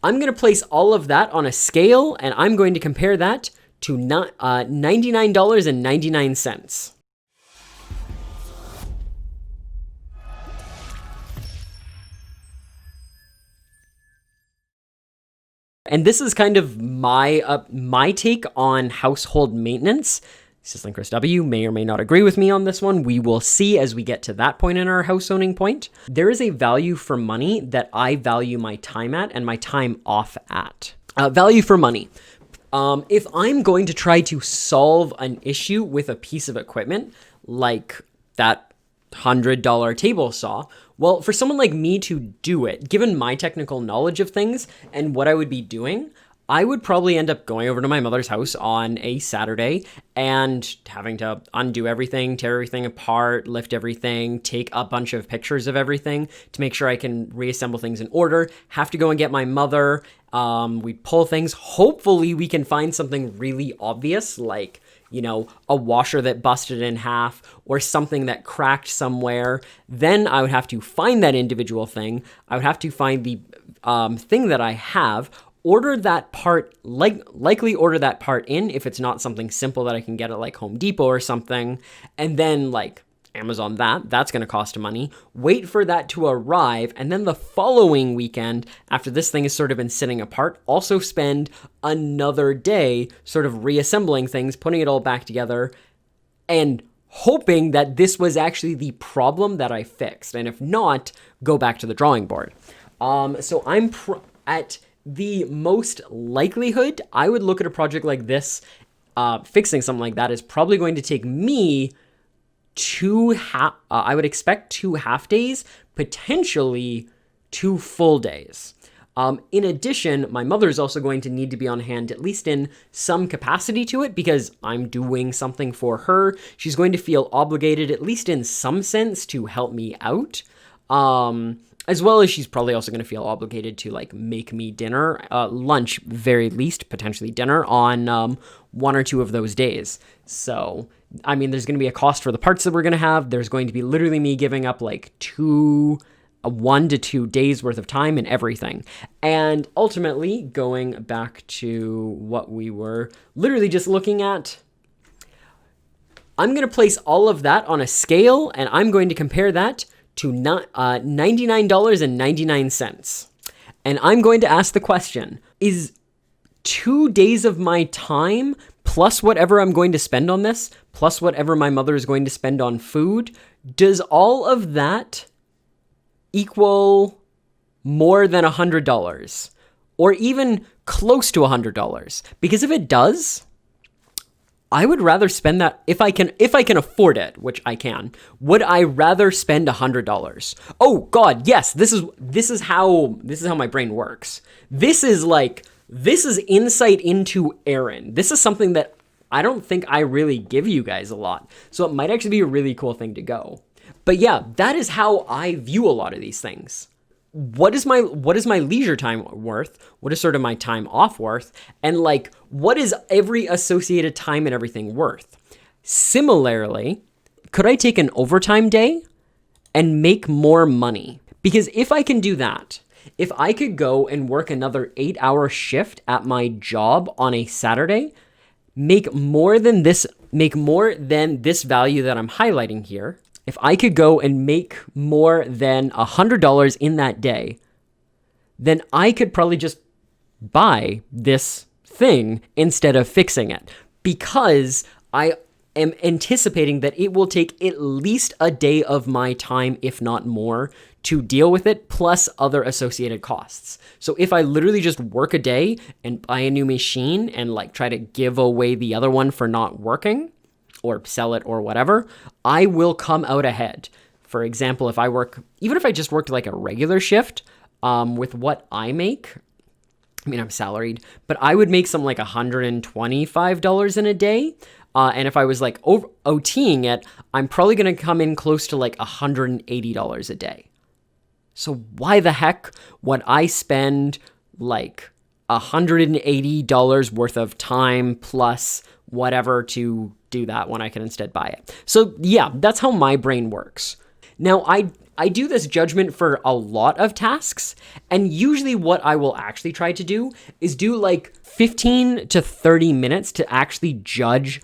I'm going to place all of that on a scale, and I'm going to compare that to $99.99. And this is kind of my take on household maintenance. Sizzling Chris W. may or may not agree with me on this one. We will see as we get to that point in our house owning point. There is a value for money that I value my time at and my time off at. Value for money. If I'm going to try to solve an issue with a piece of equipment, like that $100 table saw, well, for someone like me to do it, given my technical knowledge of things and what I would be doing, I would probably end up going over to my mother's house on a Saturday and having to undo everything, tear everything apart, lift everything, take a bunch of pictures of everything to make sure I can reassemble things in order, have to go and get my mother. We pull things. Hopefully we can find something really obvious, like, a washer that busted in half or something that cracked somewhere. Then I would have to find that individual thing. I would have to find the thing that I have, order that part, likely order that part in if it's not something simple that I can get at like Home Depot or something, and then like Amazon that's going to cost money. Wait for that to arrive, and then the following weekend, after this thing has sort of been sitting apart, also spend another day sort of reassembling things, putting it all back together, and hoping that this was actually the problem that I fixed. And if not, go back to the drawing board. So I'm at the most likelihood, I would look at a project like this, fixing something like that is probably going to take me I would expect 2 half days, potentially 2 full days. In addition, my mother is also going to need to be on hand, at least in some capacity to it, because I'm doing something for her. She's going to feel obligated, at least in some sense, to help me out. As well as she's probably also going to feel obligated to like make me dinner, lunch, very least, potentially dinner on 1 or 2 of those days. So, I mean, there's going to be a cost for the parts that we're going to have. There's going to be literally me giving up like 1 to 2 days worth of time and everything. And ultimately, going back to what we were literally just looking at, I'm going to place all of that on a scale, and I'm going to compare that to $99.99. And I'm going to ask the question, is 2 days of my time plus whatever I'm going to spend on this, plus whatever my mother is going to spend on food, does all of that equal more than $100 or even close to $100? Because if it does, I would rather spend that if I can afford it, which I can. Would I rather spend $100? Oh God, yes. This is how my brain works. This is insight into Aaron. This is something that I don't think I really give you guys a lot. So it might actually be a really cool thing to go. But yeah, that is how I view a lot of these things. What is my leisure time worth? What is sort of my time off worth? And like, what is every associated time and everything worth? Similarly, could I take an overtime day and make more money? Because if I can do that, if I could go and work another 8-hour shift at my job on a Saturday, make more than this value that I'm highlighting here, if I could go and make more than $100 in that day, then I could probably just buy this thing instead of fixing it, because I am anticipating that it will take at least a day of my time, if not more, to deal with it, plus other associated costs. So if I literally just work a day and buy a new machine and like try to give away the other one for not working, or sell it or whatever, I will come out ahead. For example, even if I just worked like a regular shift, with what I make, I mean, I'm salaried, but I would make something like $125 in a day. And if I was like OTing it, I'm probably going to come in close to like $180 a day. So why the heck would I spend like $180 worth of time plus whatever to do that when I can instead buy it? So yeah, that's how my brain works. Now, I I do this judgment for a lot of tasks, and usually what I will actually try to do is do like 15 to 30 minutes to actually judge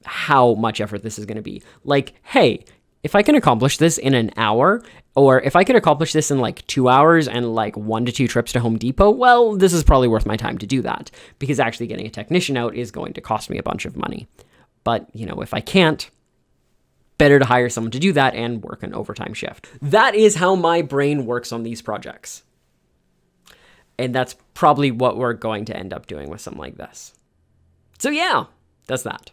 how much effort this is going to be. Like, hey, if I can accomplish this in an hour, or if I could accomplish this in like 2 hours and like 1 to 2 trips to Home Depot, well, this is probably worth my time to do that, because actually getting a technician out is going to cost me a bunch of money. But, if I can't, better to hire someone to do that and work an overtime shift. That is how my brain works on these projects. And that's probably what we're going to end up doing with something like this. So yeah, that's that.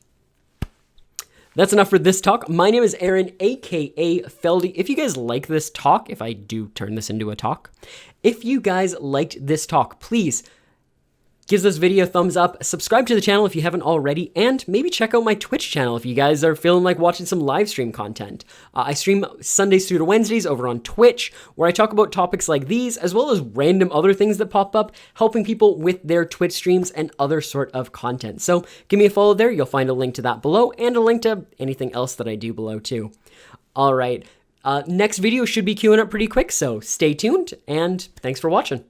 That's enough for this talk. My name is Aaron, aka Feldy. If you guys like this talk, if I do turn this into a talk, if you guys liked this talk, please give this video a thumbs up, subscribe to the channel if you haven't already, and maybe check out my Twitch channel if you guys are feeling like watching some live stream content. I stream Sundays through to Wednesdays over on Twitch, where I talk about topics like these, as well as random other things that pop up, helping people with their Twitch streams and other sort of content. So give me a follow there. You'll find a link to that below, and a link to anything else that I do below too. All right, next video should be queuing up pretty quick, so stay tuned, and thanks for watching.